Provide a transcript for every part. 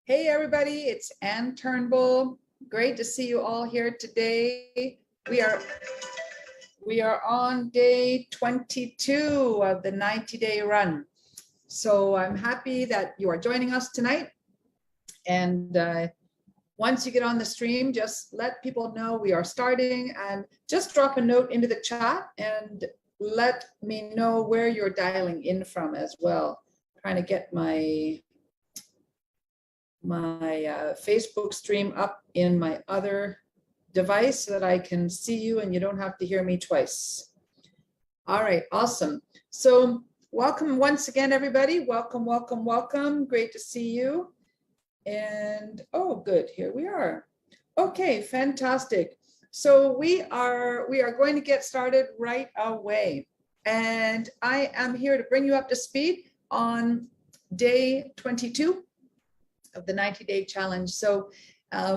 Hey everybody, it's Ann Turnbull. Great to see you all here today. We are on day 22 of the 90-day run. So I'm happy that you are joining us tonight. And once you get on the stream, just let people know we are starting, and just drop a note into the chat and let me know where you're dialing in from as well. I'm trying to get my Facebook stream up in my other device so that I can see you and you don't have to hear me twice. All right, awesome. So welcome once again, everybody. Welcome, welcome, welcome. Great to see you. And oh, good, here we are. Okay, fantastic. So we are going to get started right away. And I am here to bring you up to speed on day 22 of the 90-day challenge. So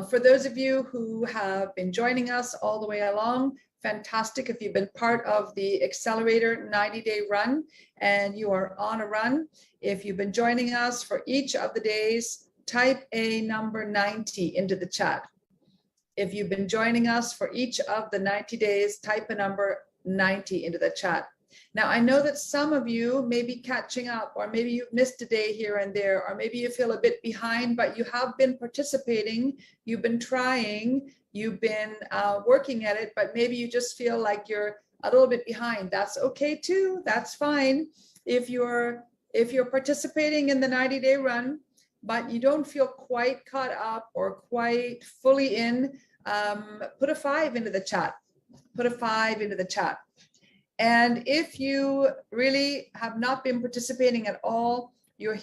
for those of you who have been joining us all the way along, fantastic. If you've been part of the Accelerator 90-day run and you are on a run, if you've been joining us for each of the days, type a number 90 into the chat. If you've been joining us for each of the 90 days, type a number 90 into the chat. Now, I know that some of you may be catching up, or maybe you've missed a day here and there, or maybe you feel a bit behind, but you have been participating, you've been trying, you've been working at it, but maybe you just feel like you're a little bit behind. That's okay too, that's fine. If you're participating in the 90-day run, but you don't feel quite caught up or quite fully in, put a 5 into the chat. Put a 5 into the chat. And if you really have not been participating at all, you're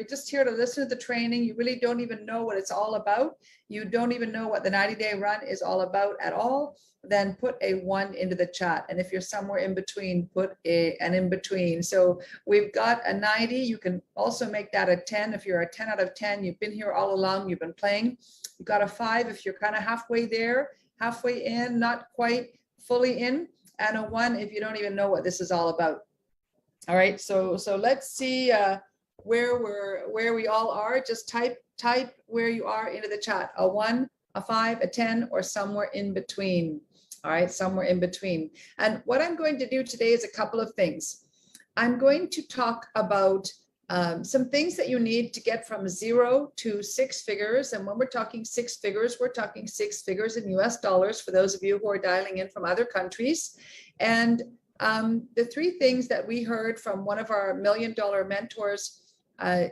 just here to listen to the training, you really don't even know what it's all about, you don't even know what the 90-day run is all about at all, then put a 1 into the chat. And if you're somewhere in between, put an in between. So we've got a 90, you can also make that a 10. If you're a 10 out of 10, you've been here all along, you've been playing. You've got a 5 if you're kind of halfway there, halfway in, not quite fully in, and a 1 if you don't even know what this is all about. All right, so let's see where we all are. Just type where you are into the chat. A 1, a 5, a 10, or somewhere in between. All right, somewhere in between. And what I'm going to do today is a couple of things. I'm going to talk about some things that you need to get from 0 to 6 figures. And when we're talking 6 figures, we're talking 6 figures in US dollars for those of you who are dialing in from other countries. And the 3 things that we heard from one of our $1 million mentors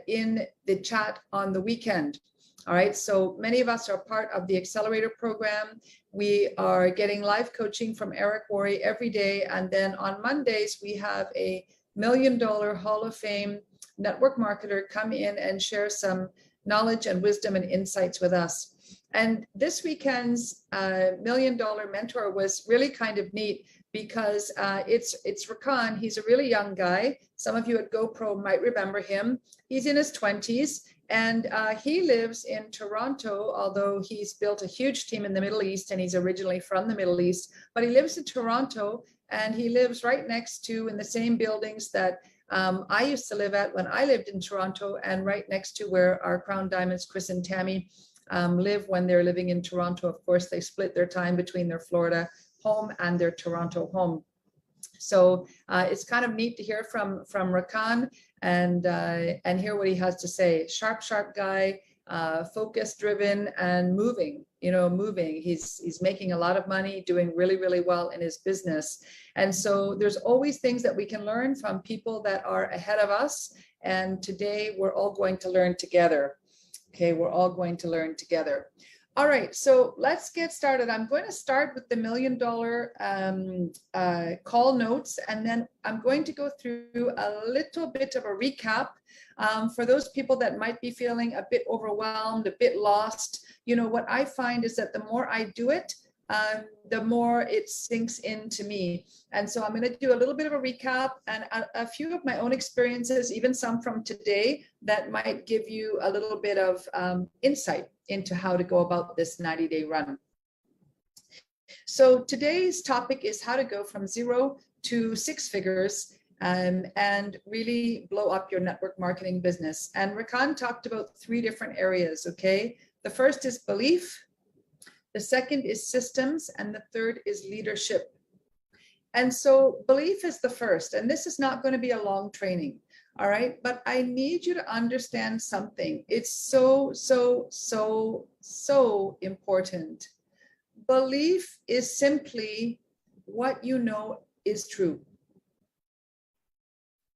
in the chat on the weekend. All right, so many of us are part of the Accelerator program. We are getting live coaching from Eric Worre every day. And then on Mondays, we have a $1 million Hall of Fame network marketer come in and share some knowledge and wisdom and insights with us. And this weekend's $1 million mentor was really kind of neat because it's Rakan. He's a really young guy. Some of you at GoPro might remember him. He's in his 20s and he lives in Toronto, although he's built a huge team in the Middle East and he's originally from the Middle East, but he lives in Toronto and he lives right next to, in the same buildings that I used to live at when I lived in Toronto, and right next to where our Crown Diamonds, Chris and Tammy, live when they're living in Toronto. Of course, they split their time between their Florida home and their Toronto home. So it's kind of neat to hear from Rakan and hear what he has to say. Sharp guy, focus driven and moving. Moving. He's making a lot of money, doing really, really well in his business. And so there's always things that we can learn from people that are ahead of us. And today we're all going to learn together. Okay, we're all going to learn together. All right, so let's get started. I'm going to start with the $1 million call notes, and then I'm going to go through a little bit of a recap for those people that might be feeling a bit overwhelmed, a bit lost. What I find is that the more I do it, the more it sinks into me. And so I'm going to do a little bit of a recap and a few of my own experiences, even some from today, that might give you a little bit of insight into how to go about this 90-day run. So today's topic is how to go from 0 to 6 figures. and really blow up your network marketing business. And Rakan talked about 3 different areas, okay? The first is belief, the second is systems, and the third is leadership. And so belief is the first, and this is not going to be a long training, all right? But I need you to understand something. It's so, so, so, so important. Belief is simply what you know is true.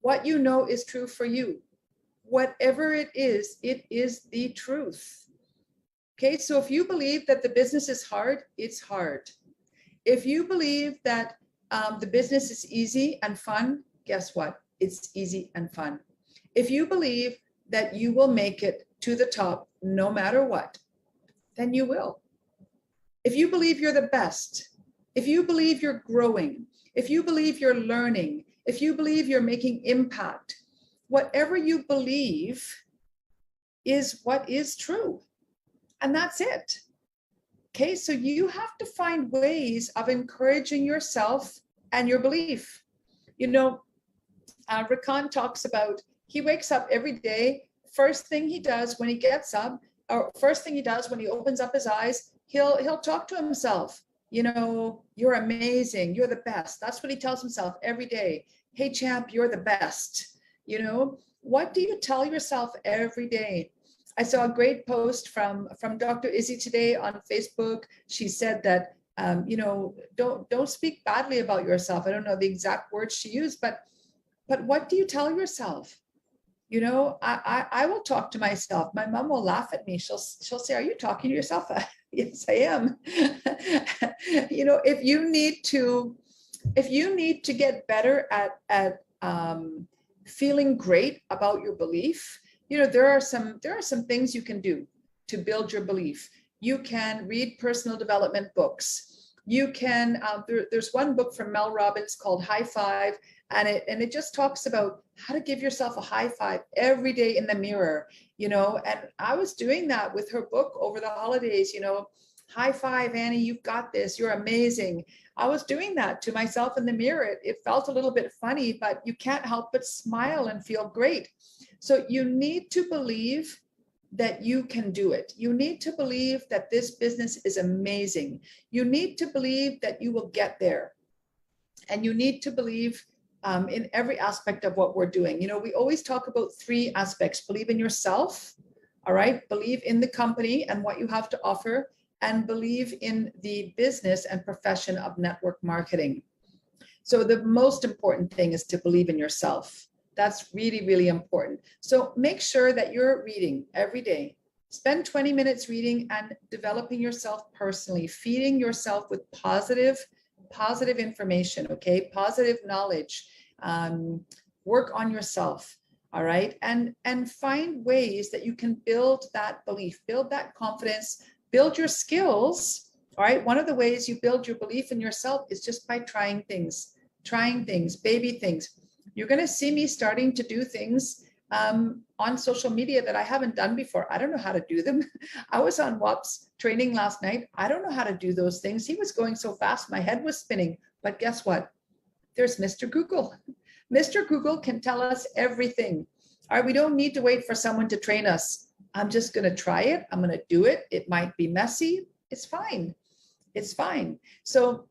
What you know is true for you. Whatever it is the truth. Okay, so if you believe that the business is hard, it's hard. If you believe that the business is easy and fun, guess what? It's easy and fun. If you believe that you will make it to the top no matter what, then you will. If you believe you're the best, if you believe you're growing, if you believe you're learning, if you believe you're making impact, whatever you believe is what is true. And that's it. Okay, so you have to find ways of encouraging yourself and your belief. You know, Rakan talks about, he wakes up every day, first thing he does when he gets up, or first thing he does when he opens up his eyes, he'll talk to himself. You know, you're amazing, you're the best. That's what he tells himself every day. Hey champ, you're the best. You know, what do you tell yourself every day? I saw a great post from Dr. Izzy today on Facebook. She said that, you know, don't speak badly about yourself. I don't know the exact words she used, but what do you tell yourself? You know, I will talk to myself. My mom will laugh at me. She'll say, "Are you talking to yourself?" Yes, I am. You know, if you need to get better at feeling great about your belief, you know, there are some things you can do to build your belief. You can read personal development books. You can, there's one book from Mel Robbins called High Five, and it just talks about how to give yourself a high five every day in the mirror, you know. And I was doing that with her book over the holidays, you know. High five, Annie, you've got this, you're amazing. I was doing that to myself in the mirror. It felt a little bit funny, but you can't help but smile and feel great. So you need to believe that you can do it. You need to believe that this business is amazing. You need to believe that you will get there. And you need to believe in every aspect of what we're doing. You know, we always talk about 3 aspects: believe in yourself, all right, believe in the company and what you have to offer, and believe in the business and profession of network marketing. So the most important thing is to believe in yourself. That's really, really important. So make sure that you're reading every day. Spend 20 minutes reading and developing yourself personally, feeding yourself with positive information, okay? Positive knowledge. Work on yourself, all right? And find ways that you can build that belief, build that confidence, build your skills, all right? One of the ways you build your belief in yourself is just by trying things, baby things. You're going to see me starting to do things on social media that I haven't done before. I don't know how to do them. I was on WAP's training last night. I don't know how to do those things. He was going so fast, my head was spinning. But guess what? There's Mr. Google. Mr. Google can tell us everything. All right, we don't need to wait for someone to train us. I'm just going to try it. I'm going to do it. It might be messy. It's fine. It's fine. So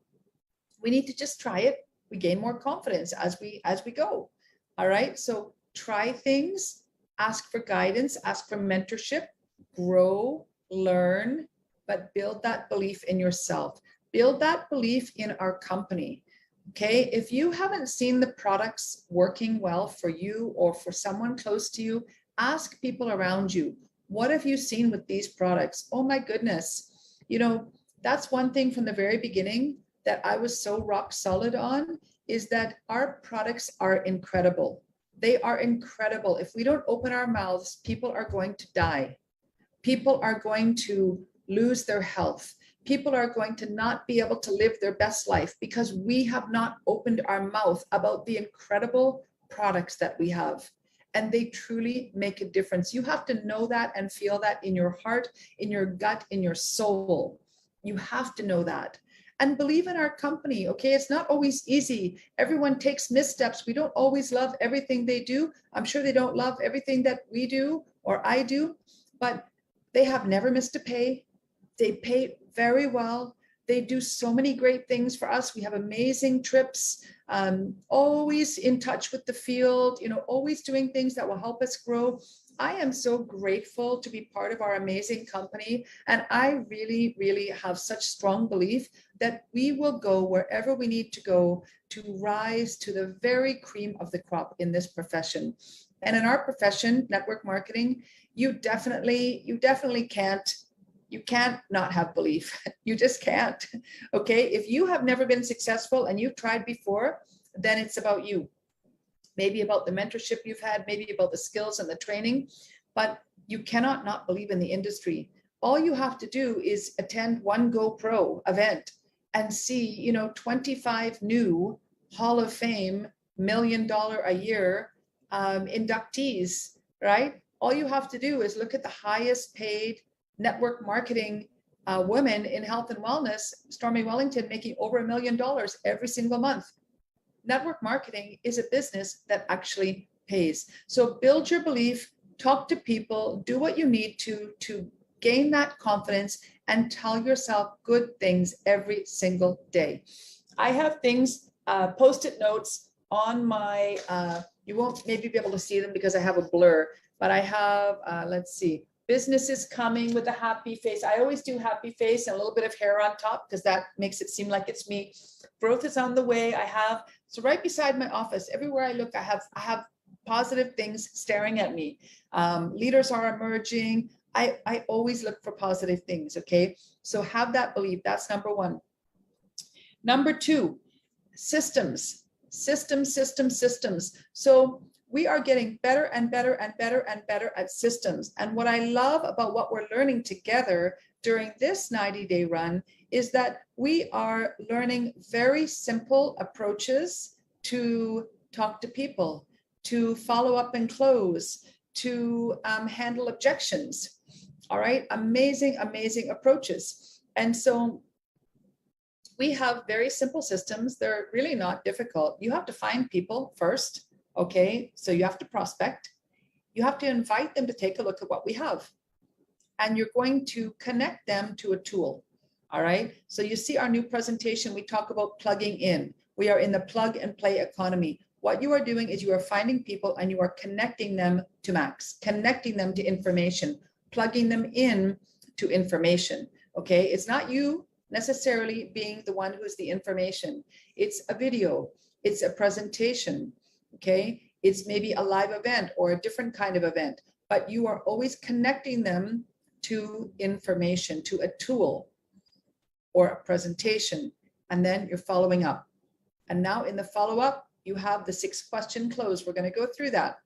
we need to just try it. We gain more confidence as we go. All right. So try things, ask for guidance, ask for mentorship, grow, learn, but build that belief in yourself. Build that belief in our company. Okay. If you haven't seen the products working well for you or for someone close to you, ask people around you. What have you seen with these products? Oh my goodness. You know, that's one thing from the very beginning that I was so rock solid on, is that our products are incredible. They are incredible. If we don't open our mouths, people are going to die. People are going to lose their health. People are going to not be able to live their best life because we have not opened our mouth about the incredible products that we have. And they truly make a difference. You have to know that and feel that in your heart, in your gut, in your soul. You have to know that. and believe in our company. Okay, it's not always easy. Everyone takes missteps. We don't always love everything they do. I'm sure they don't love everything that we do or I do, but they have never missed a pay. They pay very well. They do so many great things for us. We have amazing trips, always in touch with the field, always doing things that will help us grow. I am so grateful to be part of our amazing company. And I really, really have such strong belief that we will go wherever we need to go to rise to the very cream of the crop in this profession. And in our profession, network marketing, you definitely can't not have belief. You just can't. Okay. If you have never been successful and you've tried before, then it's about you. Maybe about the mentorship you've had, maybe about the skills and the training, but you cannot not believe in the industry. All you have to do is attend one GoPro event and see, 25 new Hall of Fame, $1 million a year inductees, right? All you have to do is look at the highest paid network marketing women in health and wellness, Stormy Wellington, making over $1 million every single month. Network marketing is a business that actually pays. So build your belief, talk to people, do what you need to gain that confidence, and tell yourself good things every single day. I have things, post-it notes on my, you won't maybe be able to see them because I have a blur, but I have, let's see, business is coming with a happy face. I always do happy face and a little bit of hair on top because that makes it seem like it's me. Growth is on the way. So right beside my office, everywhere I look, I have positive things staring at me. Leaders are emerging. I always look for positive things, okay? So have that belief. That's number one. Number two, systems. So we are getting better and better and better and better at systems. And what I love about what we're learning together during this 90-day run is that we are learning very simple approaches to talk to people, to follow up and close, to handle objections. All right, amazing, amazing approaches. And so we have very simple systems. They're really not difficult. You have to find people first. Okay, so you have to prospect. You have to invite them to take a look at what we have. And you're going to connect them to a tool. All right, so you see our new presentation, we talk about plugging in. We are in the plug and play economy. What you are doing is you are finding people and you are connecting them to Max, connecting them to information, plugging them in to information. Okay, it's not you necessarily being the one who's the information. It's a video, it's a presentation. Okay, it's maybe a live event or a different kind of event, but you are always connecting them to information, to a tool or a presentation, and then you're following up. And now in the follow-up, you have the 6-question close. We're going to go through that.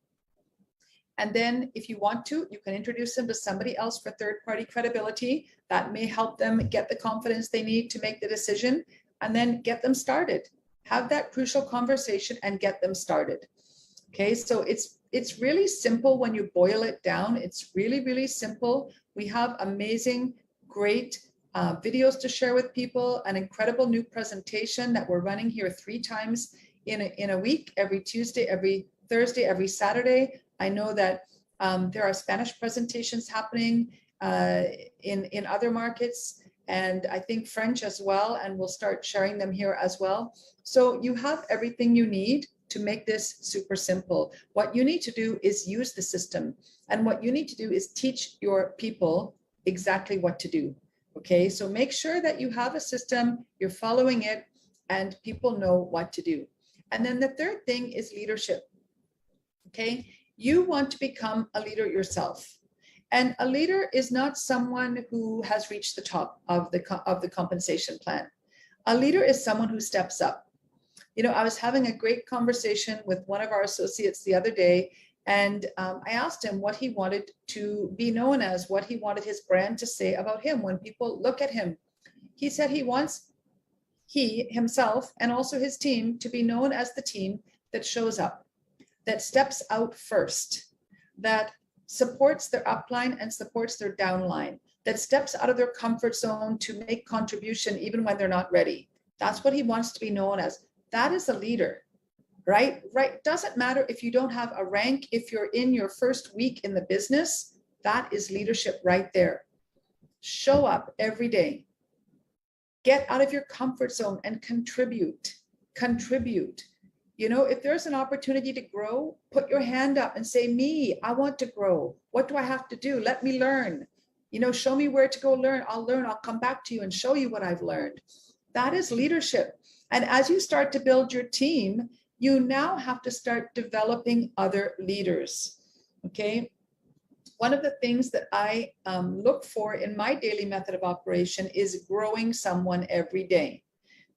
And then if you want to, you can introduce them to somebody else for third-party credibility. That may help them get the confidence they need to make the decision, and then get them started. Have that crucial conversation and get them started. Okay, so it's really simple when you boil it down. It's really, really simple. We have amazing, great videos to share with people, an incredible new presentation that we're running here 3 times in a week, every Tuesday, every Thursday, every Saturday. I know that there are Spanish presentations happening in other markets, and I think French as well, and we'll start sharing them here as well. So you have everything you need to make this super simple. What you need to do is use the system, and what you need to do is teach your people exactly what to do. Okay, so make sure that you have a system, you're following it, and people know what to do. And then the third thing is leadership. Okay, you want to become a leader yourself. And a leader is not someone who has reached the top of the compensation plan. A leader is someone who steps up. I was having a great conversation with one of our associates the other day, and I asked him what he wanted to be known as, what he wanted his brand to say about him when people look at him. He said he wants himself and also his team to be known as the team that shows up, that steps out first, that supports their upline and supports their downline, that steps out of their comfort zone to make contribution even when they're not ready. That's what he wants to be known as. That is a leader, right? Right. Doesn't matter if you don't have a rank, if you're in your first week in the business, that is leadership right there. Show up every day. Get out of your comfort zone and contribute. Contribute. You know, if there's an opportunity to grow, put your hand up and say, me, I want to grow. What do I have to do? Let me learn. You know, show me where to go learn. I'll come back to you and show you what I've learned. That is leadership. And as you start to build your team, you now have to start developing other leaders. Okay. One of the things that I look for in my daily method of operation is growing someone every day.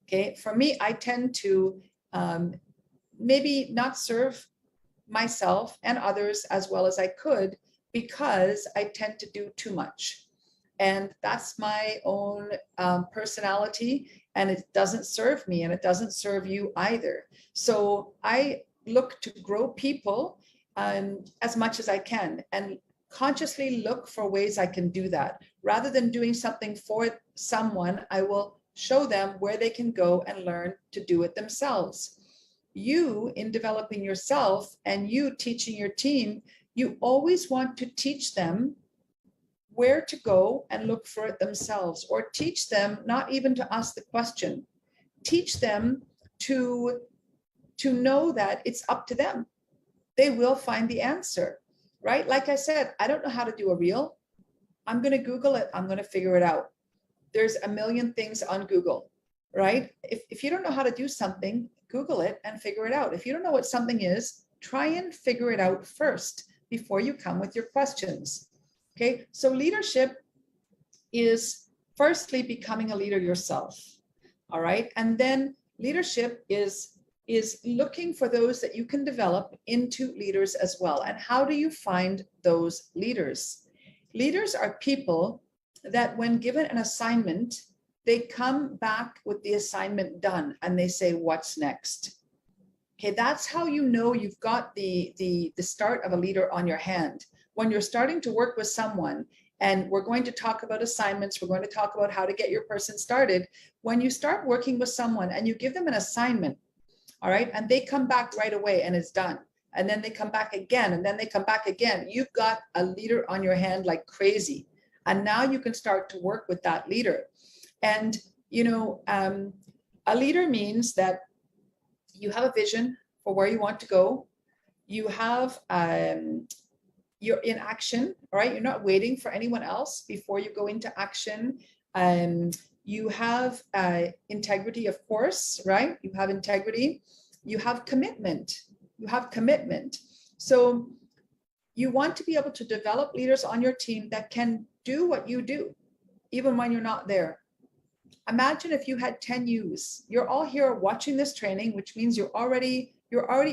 Okay. For me, I tend to maybe not serve myself and others as well as I could because I tend to do too much. And that's my own personality, and it doesn't serve me and it doesn't serve you either. So I look to grow people as much as I can and consciously look for ways I can do that. Rather than doing something for someone, I will show them where they can go and learn to do it themselves. You, in developing yourself and you teaching your team, you always want to teach them where to go and look for it themselves, or teach them not even to ask the question. Teach them to know that it's up to them. They will find the answer, right? Like I said, I don't know how to do a reel. I'm going to Google it. I'm going to figure it out. There's a million things on Google, right? If you don't know how to do something, Google it and figure it out. If you don't know what something is, try and figure it out first before you come with your questions. Okay, so leadership is firstly becoming a leader yourself. All right, and then leadership is looking for those that you can develop into leaders as well. And how do you find those leaders? Leaders are people that when given an assignment, they come back with the assignment done and they say, what's next? Okay, that's how you know you've got the start of a leader on your hand. When you're starting to work with someone, and we're going to talk about assignments, we're going to talk about how to get your person started. When you start working with someone and you give them an assignment, all right, and they come back right away and it's done, and then they come back again, and then they come back again, you've got a leader on your hand like crazy. And now you can start to work with that leader. And, you know, a leader means that you have a vision for where you want to go. You have, you're in action, right? You're not waiting for anyone else before you go into action. You have integrity, of course, right? You have integrity. You have commitment. You have commitment. So you want to be able to develop leaders on your team that can do what you do, even when you're not there. Imagine if you had 10 U's. You're all here watching this training, which means you're already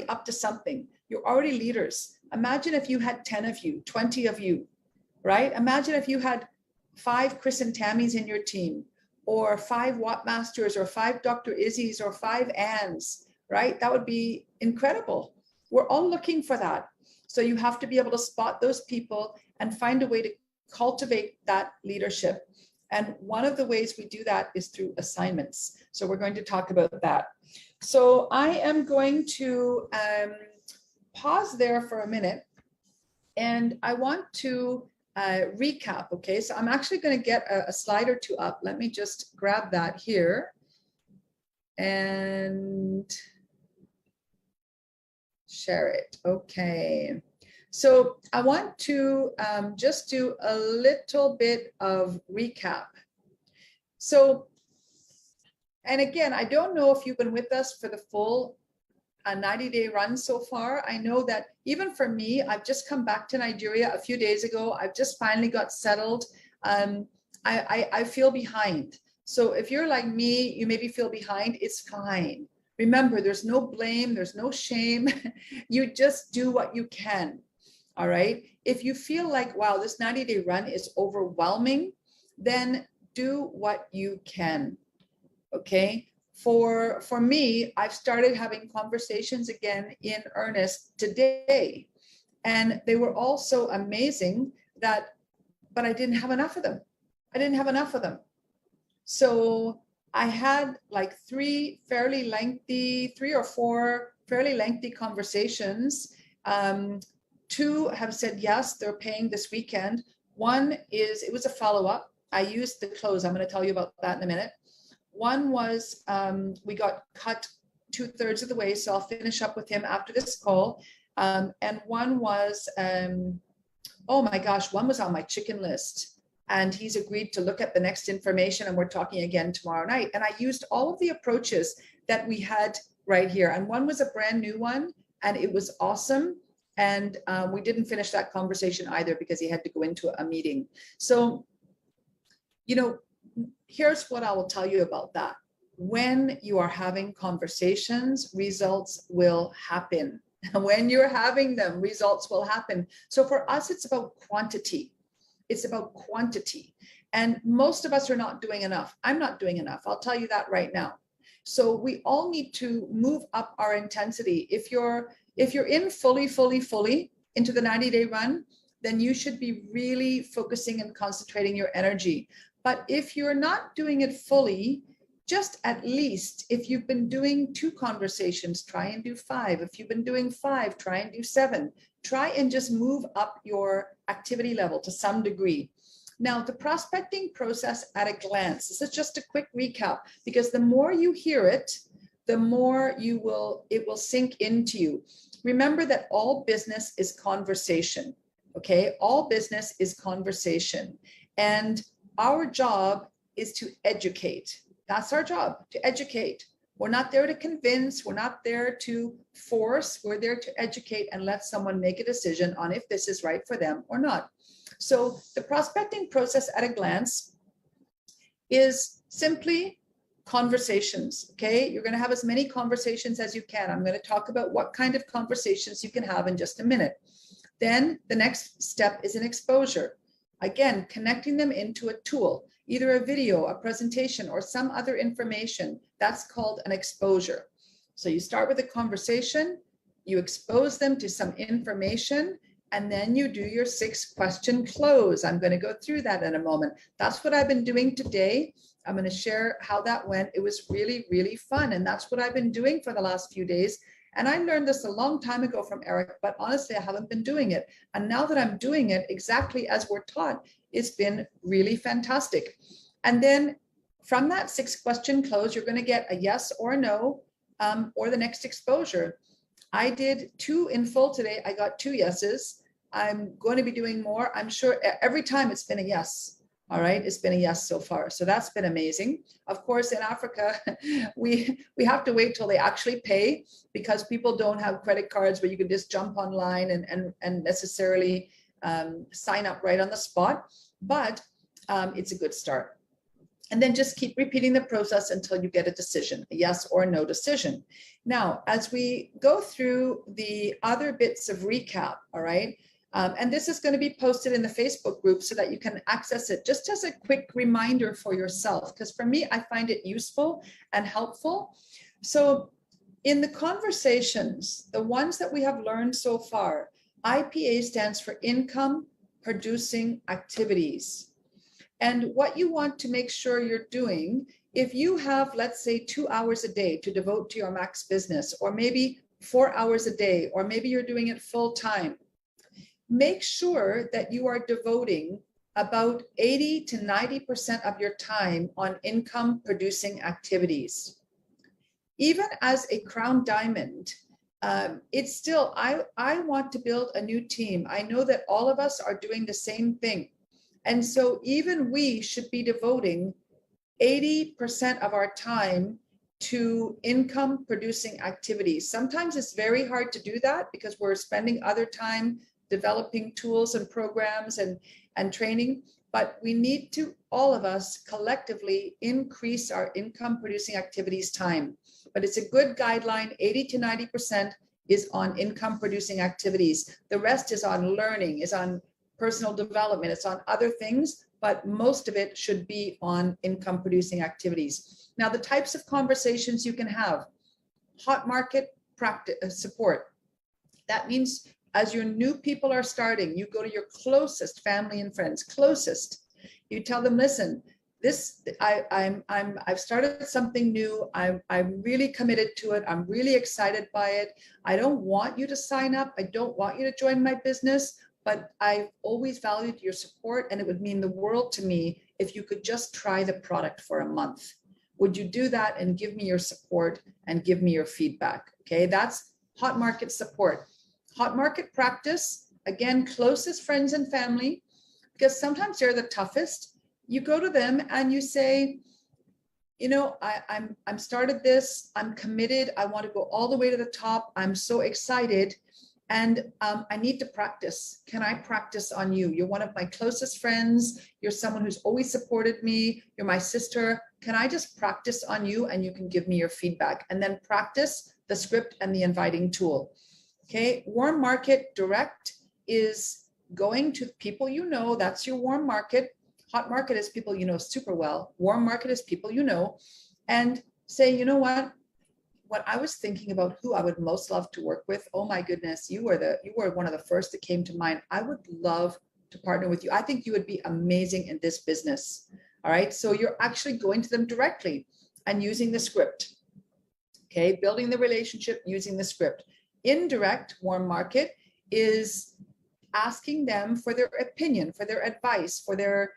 up to something. You're already leaders. Imagine if you had 10 of you, 20 of you, right? Imagine if you had 5 Chris and Tammys in your team, or 5 Watt Masters, or 5 Dr. Izzy's, or 5 Anns, right? That would be incredible. We're all looking for that. So you have to be able to spot those people and find a way to cultivate that leadership. And one of the ways we do that is through assignments. So we're going to talk about that. So I am going to pause there for a minute, and I want to recap. Okay, so I'm actually going to get a slide or two up. Let me just grab that here and share it. Okay. So I want to just do a little bit of recap. So, and again, I don't know if you've been with us for the full 90-day run so far. I know that even for me, I've just come back to Nigeria a few days ago. I've just finally got settled. I feel behind. So if you're like me, you maybe feel behind, it's fine. Remember, there's no blame, there's no shame. You just do what you can. All right. If you feel like, wow, this 90-day run is overwhelming, then do what you can. Okay. For me, I've started having conversations again in earnest today, and they were all so amazing but I didn't have enough of them. I didn't have enough of them. So I had like three or four fairly lengthy conversations. Two have said yes, they're paying this weekend. One is, it was a follow-up. I used the close. I'm going to tell you about that in a minute. One was, we got cut 2/3 of the way, so I'll finish up with him after this call. And one was, oh my gosh, one was on my chicken list. And he's agreed to look at the next information, and we're talking again tomorrow night. And I used all of the approaches that we had right here. And one was a brand new one, and it was awesome. And we didn't finish that conversation either because he had to go into a meeting. So, you know, here's what I will tell you about that. When you are having conversations, results will happen. When you're having them, results will happen. So for us, it's about quantity. It's about quantity. And most of us are not doing enough. I'm not doing enough. I'll tell you that right now. So we all need to move up our intensity. If you're in fully into the 90-day run, then you should be really focusing and concentrating your energy. But if you're not doing it fully, just at least if you've been doing 2 conversations, try and do 5. If you've been doing 5, try and do 7. Try and just move up your activity level to some degree. Now, the prospecting process at a glance, this is just a quick recap, because the more you hear it, the more it will sink into you. Remember that all business is conversation, okay? All business is conversation. And our job is to educate. That's our job, to educate. We're not there to convince. We're not there to force. We're there to educate and let someone make a decision on if this is right for them or not. So the prospecting process at a glance is simply conversations, okay? You're going to have as many conversations as you can. I'm going to talk about what kind of conversations you can have in just a minute. Then the next step is an exposure. Again, connecting them into a tool, either a video, a presentation, or some other information. That's called an exposure. So you start with a conversation, you expose them to some information, and then you do your 6-question close. I'm going to go through that in a moment. That's what I've been doing today. I'm going to share how that went. It was really, really fun. And that's what I've been doing for the last few days. And I learned this a long time ago from Eric, but honestly, I haven't been doing it. And now that I'm doing it exactly as we're taught, it's been really fantastic. And then from that 6-question close, you're going to get a yes or a no, or the next exposure. I did 2 in full today. I got 2 yeses. I'm going to be doing more. I'm sure every time it's been a yes. All right, it's been a yes so far. So that's been amazing. Of course, in Africa, we have to wait till they actually pay, because people don't have credit cards where you can just jump online and necessarily sign up right on the spot. But it's a good start. And then just keep repeating the process until you get a decision, a yes or no decision. Now, as we go through the other bits of recap, all right, and this is going to be posted in the Facebook group so that you can access it just as a quick reminder for yourself, because for me, I find it useful and helpful. So in the conversations, the ones that we have learned so far, IPA stands for income producing activities. And what you want to make sure you're doing, if you have, let's say, 2 hours a day to devote to your max business, or maybe 4 hours a day, or maybe you're doing it full time, make sure that you are devoting about 80 to 90% of your time on income producing activities. Even as a crown diamond, it's still, I want to build a new team. I know that all of us are doing the same thing. And so even we should be devoting 80% of our time to income producing activities. Sometimes it's very hard to do that because we're spending other time developing tools and programs and training, but we need to, all of us collectively, increase our income producing activities time. But it's a good guideline. 80 to 90% is on income producing activities. The rest is on learning, is on personal development, it's on other things, but most of it should be on income producing activities. Now, the types of conversations you can have: hot market practice support. That means as your new people are starting, you go to your closest family and friends, closest. You tell them, listen, I've started something new. I'm really committed to it. I'm really excited by it. I don't want you to sign up. I don't want you to join my business, but I've always valued your support, and it would mean the world to me if you could just try the product for a month. Would you do that and give me your support and give me your feedback? Okay, that's hot market support. Hot market practice, again, closest friends and family, because sometimes they're the toughest. You go to them and you say, you know, I'm started this, I'm committed, I want to go all the way to the top, I'm so excited, and I need to practice. Can I practice on you? You're one of my closest friends. You're someone who's always supported me. You're my sister. Can I just practice on you and you can give me your feedback? And then practice the script and the inviting tool. Okay, warm market direct is going to people you know. That's your warm market. Hot market is people you know super well. Warm market is people you know. And say, you know what I was thinking about who I would most love to work with. Oh my goodness, you were one of the first that came to mind. I would love to partner with you. I think you would be amazing in this business. All right, so you're actually going to them directly and using the script. Okay, building the relationship using the script. Indirect warm market is asking them for their opinion, for their advice, for their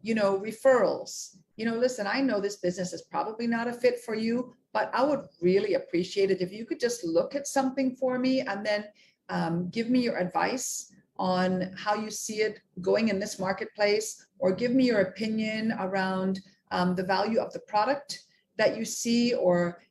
referrals. Listen, I know this business is probably not a fit for you, but I would really appreciate it if you could just look at something for me and then give me your advice on how you see it going in this marketplace, or give me your opinion around the value of the product that you see, or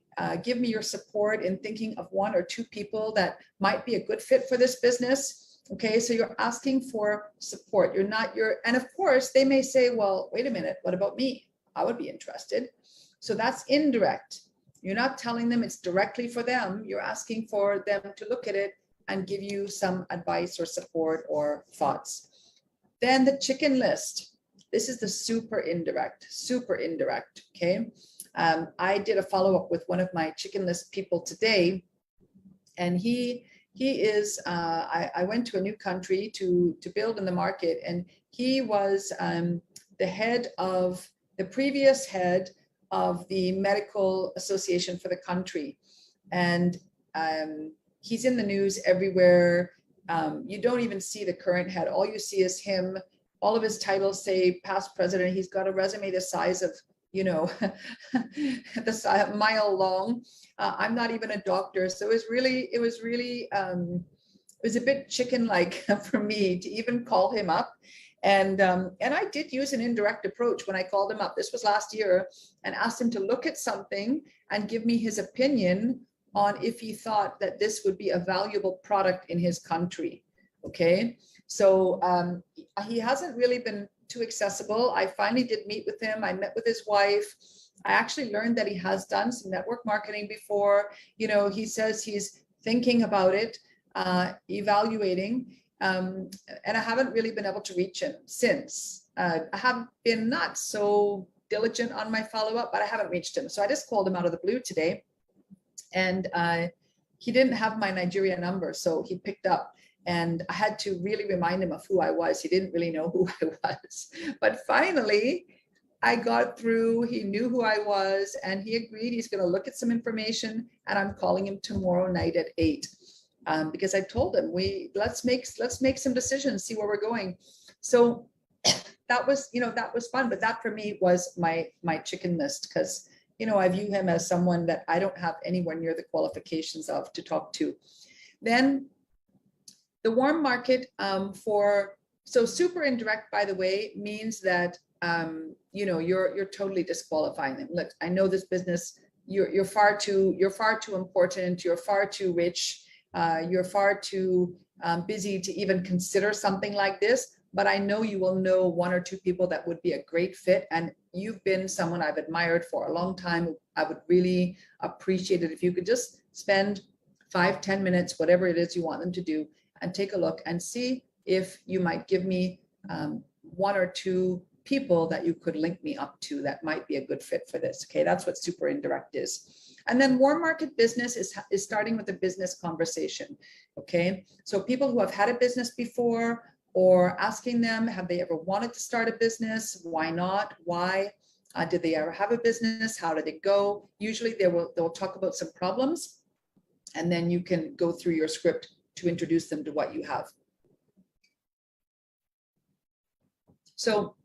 give me your support in thinking of one or two people that might be a good fit for this business. Okay, so you're asking for support. And of course, they may say, well, wait a minute, what about me? I would be interested. So that's indirect. You're not telling them it's directly for them. You're asking for them to look at it and give you some advice or support or thoughts. Then the chicken list. This is the super indirect, okay? I did a follow-up with one of my chicken list people today, and he is, I went to a new country to build in the market, and he was the previous head of the medical association for the country. And he's in the news everywhere. You don't even see the current head. All you see is him. All of his titles say past president. He's got a resume the size of, the mile long. I'm not even a doctor. So it was a bit chicken-like for me to even call him up. And I did use an indirect approach when I called him up. This was last year, and asked him to look at something and give me his opinion on if he thought that this would be a valuable product in his country. Okay, so he hasn't really been too accessible. I finally did meet with him. I met with his wife. I actually learned that he has done some network marketing before. He says he's thinking about it, evaluating. And I haven't really been able to reach him since. I have been not so diligent on my follow-up, but I haven't reached him. So I just called him out of the blue today, and he didn't have my Nigeria number, so he picked up, and I had to really remind him of who I was. He didn't really know who I was, but finally I got through. He knew who I was, and he agreed he's going to look at some information, and I'm calling him tomorrow night at 8. Because I told him let's make some decisions, see where we're going. So that was fun, but that for me was my chicken list, because I view him as someone that I don't have anywhere near the qualifications of to talk to. Then the warm market so super indirect, by the way, means that you're totally disqualifying them. Look, I know this business, you're far too important, you're far too rich. You're far too busy to even consider something like this, but I know you will know one or two people that would be a great fit, and you've been someone I've admired for a long time. I would really appreciate it if you could just spend 5-10 minutes, whatever it is you want them to do, and take a look and see if you might give me one or two people that you could link me up to that might be a good fit for this. Okay, that's what super indirect is. And then warm market business is starting with a business conversation. Okay, so people who have had a business before, or asking them, have they ever wanted to start a business? Why not? Why? Did they ever have a business? How did it go? Usually they'll talk about some problems, and then you can go through your script to introduce them to what you have. So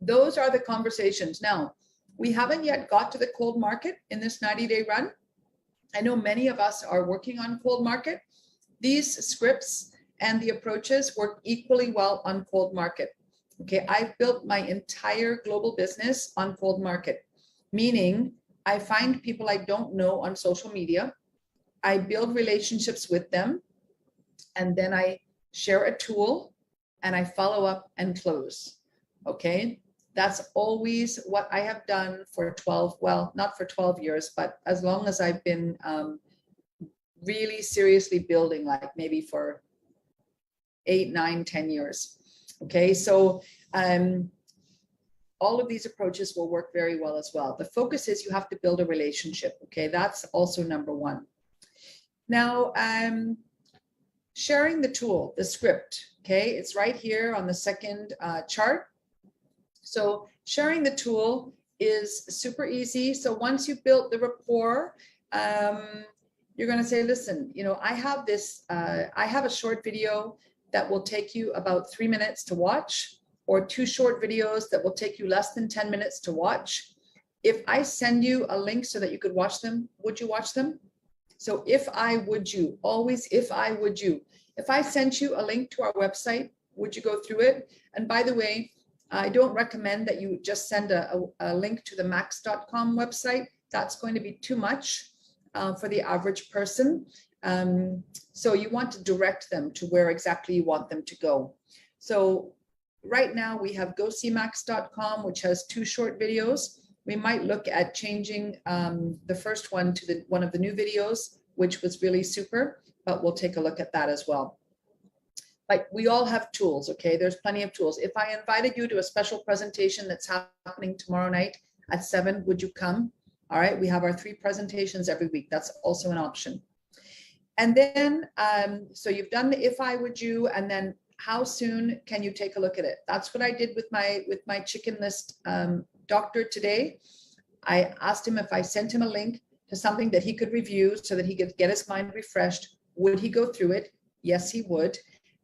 those are the conversations. Now, we haven't yet got to the cold market in this 90-day run. I know many of us are working on cold market. These scripts and the approaches work equally well on cold market. Okay, I've built my entire global business on cold market, meaning I find people I don't know on social media. I build relationships with them, and then I share a tool and I follow up and close. Okay, that's always what I have done for 12, well, not for 12 years, but as long as I've been really seriously building, like maybe for 8, 9, 10 years. Okay, so all of these approaches will work very well as well. The focus is you have to build a relationship. Okay, that's also number one. Now, sharing the tool, the script. Okay, it's right here on the second chart. So sharing the tool is super easy. So once you've built the rapport, you're going to say, listen, you know, I have this, I have a short video that will take you about 3 minutes to watch, or 2 short videos that will take you less than 10 minutes to watch. If I send you a link so that you could watch them, would you watch them? So if I would you, always if I would you. If I sent you a link to our website, would you go through it? And by the way, I don't recommend that you just send a link to the max.com website. That's going to be too much for the average person. So you want to direct them to where exactly you want them to go. So right now we have gocmax.com, which has 2 short videos. We might look at changing the first one to one of the new videos, which was really super, but we'll take a look at that as well. But we all have tools, okay? There's plenty of tools. If I invited you to a special presentation that's happening tomorrow night at 7, would you come? All right, we have our 3 presentations every week. That's also an option. And then, so you've done the if I would you, and then how soon can you take a look at it? That's what I did with my chicken list doctor today. I asked him if I sent him a link to something that he could review so that he could get his mind refreshed. Would he go through it? Yes, he would.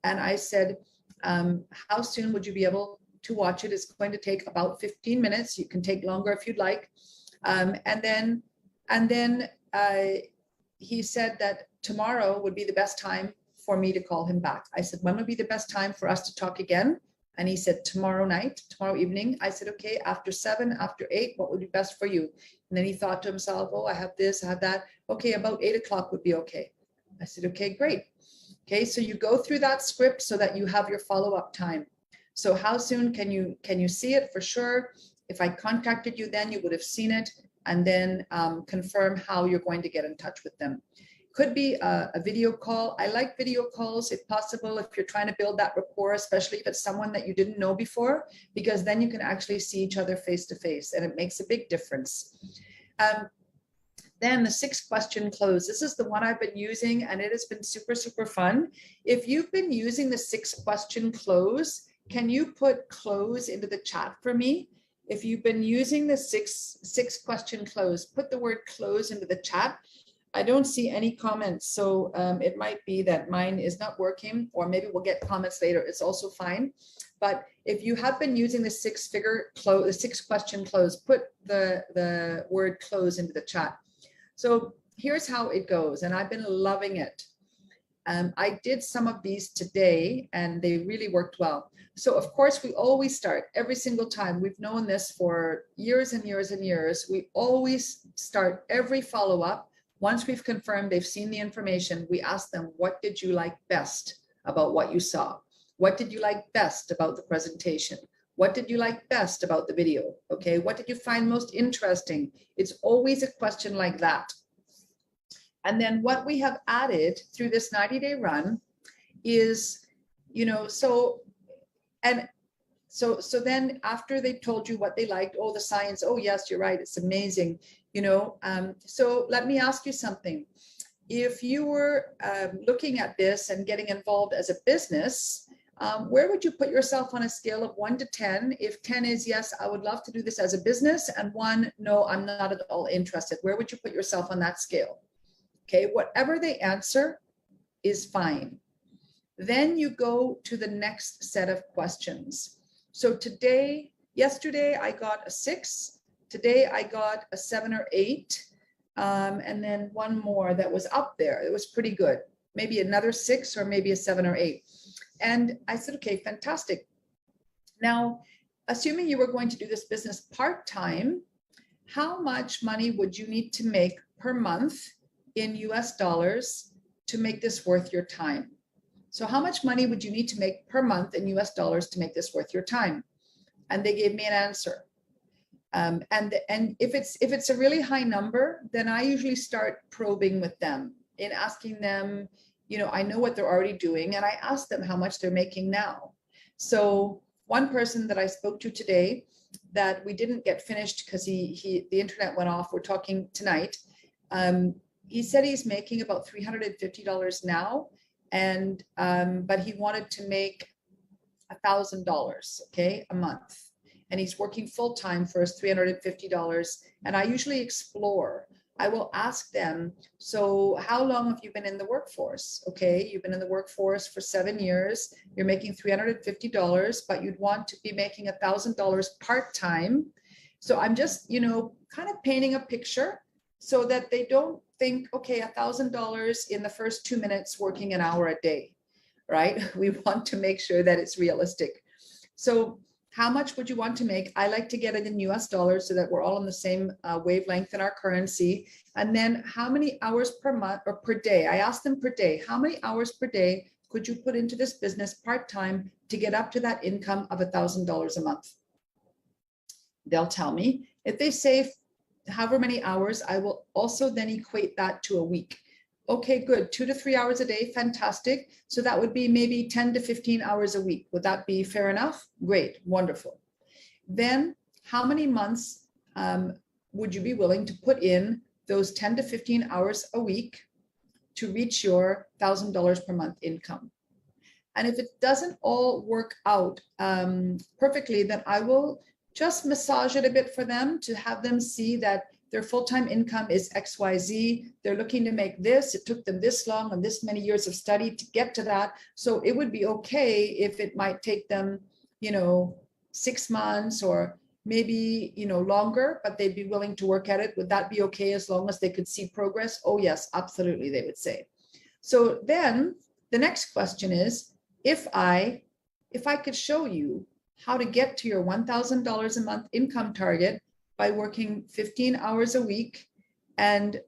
And I said, how soon would you be able to watch it? It's going to take about 15 minutes. You can take longer if you'd like. And then he said that tomorrow would be the best time for me to call him back. I said, when would be the best time for us to talk again? And he said, tomorrow night, tomorrow evening. I said, okay, after 7, after 8, what would be best for you? And then he thought to himself, oh, I have this, I have that. Okay, about 8 o'clock would be okay. I said, okay, great. Okay, so you go through that script so that you have your follow-up time. So how soon can you see it? For sure. If I contacted you then, you would have seen it, and then confirm how you're going to get in touch with them. Could be a video call. I like video calls if possible, if you're trying to build that rapport, especially if it's someone that you didn't know before, because then you can actually see each other face to face, and it makes a big difference. Then the 6-question close. This is the one I've been using, and it has been super, super fun. If you've been using the 6-question close, can you put close into the chat for me? If you've been using the 6-question close, put the word close into the chat. I don't see any comments, so it might be that mine is not working, or maybe we'll get comments later. It's also fine. But if you have been using the 6-question close, put the word close into the chat. So here's how it goes, and I've been loving it. I did some of these today, and they really worked well. So of course, we always start every single time. We've known this for years and years and years. We always start every follow-up. Once we've confirmed they've seen the information, we ask them, what did you like best about what you saw? What did you like best about the presentation? What did you like best about the video? Okay, what did you find most interesting? It's always a question like that. And then what we have added through this 90-day run is, you know, so then after they've told you what they liked, oh, the science, oh yes, you're right, it's amazing, you know. So let me ask you something. If you were looking at this and getting involved as a business, Where would you put yourself on a scale of 1 to 10? If 10 is yes, I would love to do this as a business, and 1, no, I'm not at all interested. Where would you put yourself on that scale? Okay, whatever they answer is fine. Then you go to the next set of questions. So yesterday I got a 6. Today I got a 7 or 8. And then one more that was up there. It was pretty good. Maybe another 6 or maybe a 7 or 8. And I said, okay, fantastic. Now, assuming you were going to do this business part-time, how much money would you need to make per month in US dollars to make this worth your time? So how much money would you need to make per month in US dollars to make this worth your time? And they gave me an answer. And if it's a really high number, then I usually start probing with them in asking them, I know what they're already doing, and I ask them how much they're making now. So one person that I spoke to today that we didn't get finished because the internet went off, we're talking tonight. He said he's making about $350 now, and but he wanted to make $1,000, okay, a month. And he's working full-time for his $350. And I usually explore. I will ask them, so how long have you been in the workforce? Okay, you've been in the workforce for 7 years. You're making $350, but you'd want to be making $1,000 part-time. So I'm just, kind of painting a picture so that they don't think, okay, $1,000 in the first 2 minutes working an hour a day, right? We want to make sure that it's realistic. So how much would you want to make? I like to get it in US dollars so that we're all on the same wavelength in our currency. And then how many hours per month or per day? I asked them per day, how many hours per day could you put into this business part-time to get up to that income of $1,000 a month? They'll tell me. If they say however many hours, I will also then equate that to a week. Okay, good. 2 to 3 hours a day. Fantastic. So that would be maybe 10 to 15 hours a week. Would that be fair enough? Great. Wonderful. Then how many months would you be willing to put in those 10 to 15 hours a week to reach your $1,000 per month income? And if it doesn't all work out perfectly, then I will just massage it a bit for them to have them see that their full-time income is XYZ. They're looking to make this. It took them this long and this many years of study to get to that. So it would be okay if it might take them, 6 months or maybe, longer, but they'd be willing to work at it. Would that be okay as long as they could see progress? Oh, yes, absolutely, they would say. So then the next question is, if I could show you how to get to your $1,000 a month income target by working 15 hours a week and,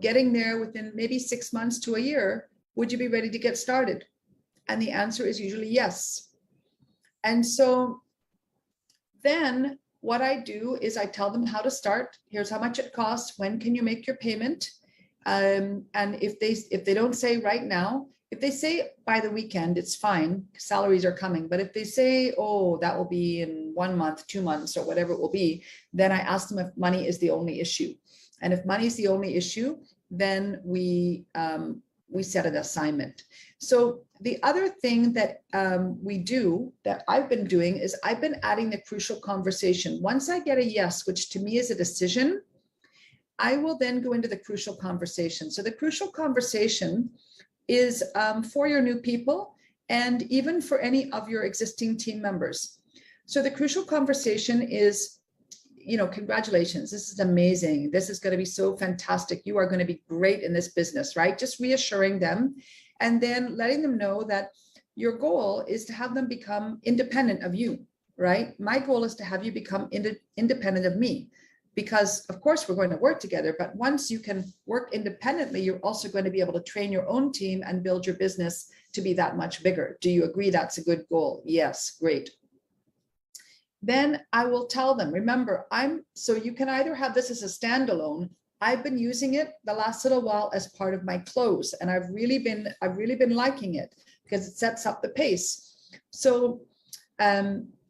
getting there within maybe 6 months to a year, would you be ready to get started? And the answer is usually yes. And so then what I do is I tell them how to start. Here's how much it costs. When can you make your payment? And if they don't say right now, if they say by the weekend, it's fine, salaries are coming. But if they say, oh, that will be in 1 month, 2 months, or whatever it will be, then I ask them if money is the only issue. And if money is the only issue, then we set an assignment. So the other thing that we do, that I've been doing, is I've been adding the crucial conversation. Once I get a yes, which to me is a decision, I will then go into the crucial conversation. So the crucial conversation is for your new people and even for any of your existing team members. So the crucial conversation is, congratulations, this is amazing. This is going to be so fantastic. You are going to be great in this business, right? Just reassuring them and then letting them know that your goal is to have them become independent of you, right? My goal is to have you become independent of me. Because of course we're going to work together, but once you can work independently, you're also going to be able to train your own team and build your business to be that much bigger. Do you agree that's a good goal? Yes, great. Then I will tell them, remember, so you can either have this as a standalone. I've been using it the last little while as part of my close, and I've really been liking it because it sets up the pace. So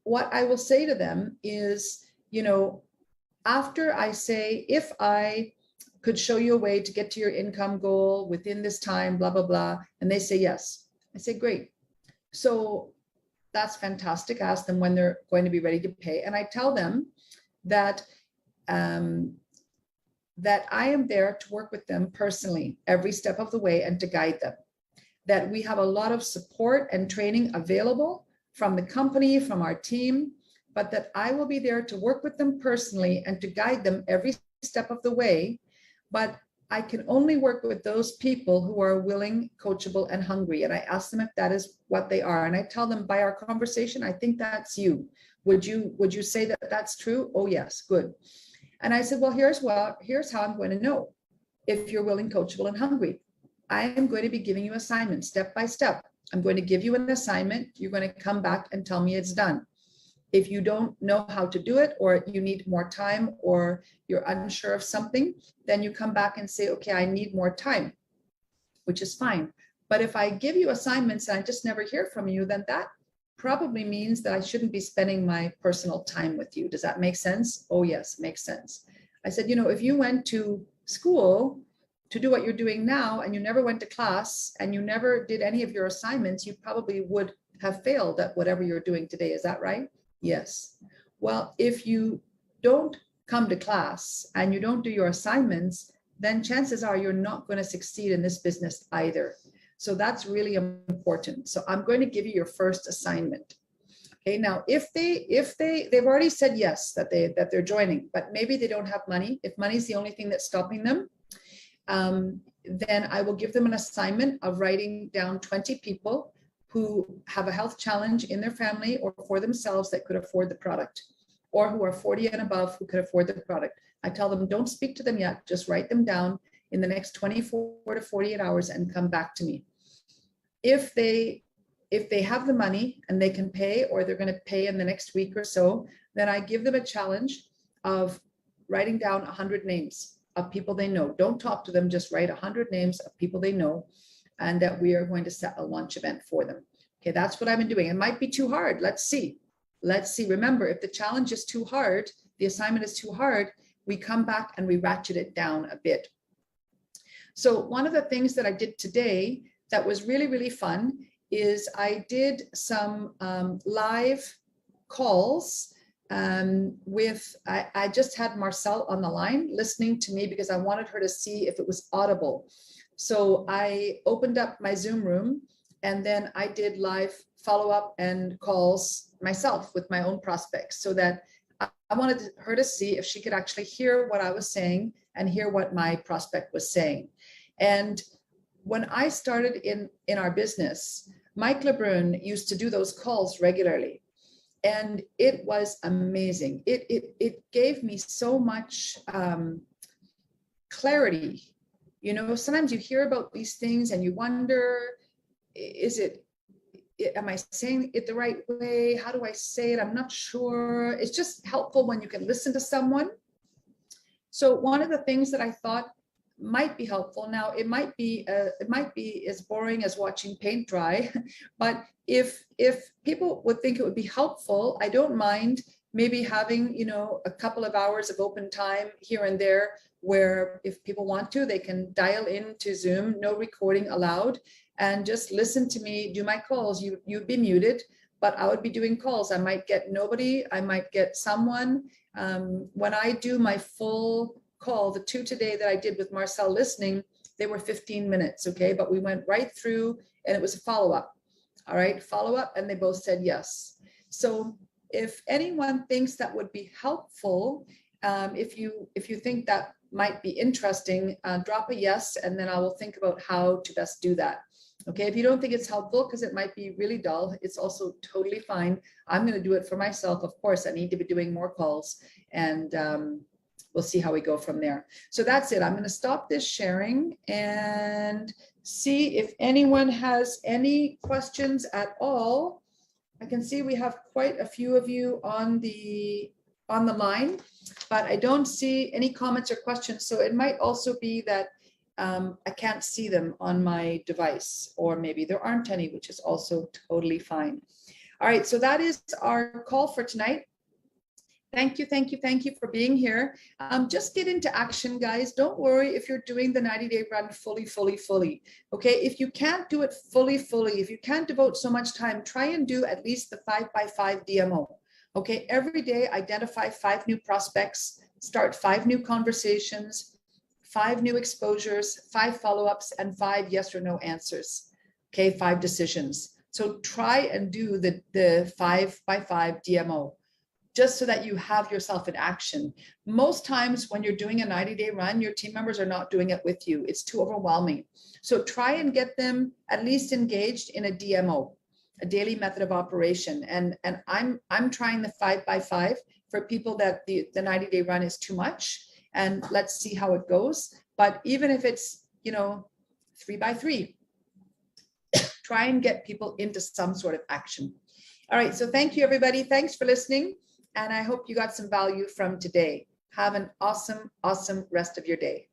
what I will say to them is, after I say, if I could show you a way to get to your income goal within this time, blah, blah, blah, and they say yes, I say, great. So that's fantastic. I ask them when they're going to be ready to pay. And I tell them that, that I am there to work with them personally every step of the way and to guide them. That we have a lot of support and training available from the company, from our team, but that I will be there to work with them personally and to guide them every step of the way. But I can only work with those people who are willing, coachable, and hungry. And I ask them if that is what they are. And I tell them by our conversation, I think that's you. Would you say that that's true? Oh, yes, good. And I said, well, here's how I'm going to know if you're willing, coachable, and hungry. I am going to be giving you assignments step by step. I'm going to give you an assignment. You're going to come back and tell me it's done. If you don't know how to do it, or you need more time, or you're unsure of something, then you come back and say, okay, I need more time, which is fine. But if I give you assignments and I just never hear from you, then that probably means that I shouldn't be spending my personal time with you. Does that make sense? Oh, yes, makes sense. I said, if you went to school to do what you're doing now and you never went to class and you never did any of your assignments, you probably would have failed at whatever you're doing today. Is that right? Yes. Well, if you don't come to class and you don't do your assignments, then chances are you're not going to succeed in this business either. So that's really important. So I'm going to give you your first assignment. Okay. Now, if they've already said yes, that they're joining, but maybe they don't have money. If money is the only thing that's stopping them, then I will give them an assignment of writing down 20 people who have a health challenge in their family or for themselves that could afford the product, or who are 40 and above who could afford the product. I tell them, don't speak to them yet, just write them down in the next 24 to 48 hours and come back to me. If they have the money and they can pay, or they're going to pay in the next week or so, then I give them a challenge of writing down 100 names of people they know. Don't talk to them, just write 100 names of people they know, and that we are going to set a launch event for them. Okay, that's what I've been doing. It might be too hard. Let's see. Remember, if the challenge is too hard, the assignment is too hard, we come back and we ratchet it down a bit. So one of the things that I did today that was really, really fun is I did some live calls I just had Marcel on the line listening to me because I wanted her to see if it was audible. So I opened up my Zoom room and then I did live follow-up and calls myself with my own prospects, so that I wanted her to see if she could actually hear what I was saying and hear what my prospect was saying. And when I started in our business, Mike LeBrun used to do those calls regularly. And it was amazing. It gave me so much clarity. Sometimes you hear about these things and you wonder, am I saying it the right way? How do I say it? I'm not sure. It's just helpful when you can listen to someone. So one of the things that I thought might be helpful, now it might be as boring as watching paint dry, but if people would think it would be helpful, I don't mind maybe having a couple of hours of open time here and there, where if people want to, they can dial into Zoom, no recording allowed, and just listen to me do my calls. You'd be muted, but I would be doing calls. I might get nobody, I might get someone. When I do my full call, the 2 today that I did with Marcel listening, they were 15 minutes, okay? But we went right through and it was a follow-up, all right? Follow-up, and they both said yes. So if anyone thinks that would be helpful, if you think that might be interesting, drop a yes, and then I will think about how to best do that. Okay, if you don't think it's helpful because it might be really dull, it's also totally fine. I'm going to do it for myself. Of course, I need to be doing more calls, and we'll see how we go from there. So that's it. I'm going to stop this sharing and see if anyone has any questions at all. I can see we have quite a few of you on the line, but I don't see any comments or questions. So it might also be that I can't see them on my device, or maybe there aren't any, which is also totally fine. All right, so that is our call for tonight. Thank you, thank you, thank you for being here. Just get into action, guys. Don't worry if you're doing the 90-day run fully. Okay, if you can't do it fully, if you can't devote so much time, try and do at least the 5x5 DMO. Okay, every day identify 5 new prospects, start 5 new conversations, 5 new exposures, 5 follow-ups, and 5 yes or no answers. Okay, 5 decisions. So try and do the 5x5 DMO, just so that you have yourself in action. Most times when you're doing a 90-day run, your team members are not doing it with you. It's too overwhelming. So try and get them at least engaged in a DMO, a daily method of operation. And I'm trying the 5x5 for people that the 90-day run is too much. And let's see how it goes. But even if it's, 3x3, try and get people into some sort of action. All right, so thank you, everybody. Thanks for listening. And I hope you got some value from today. Have an awesome rest of your day.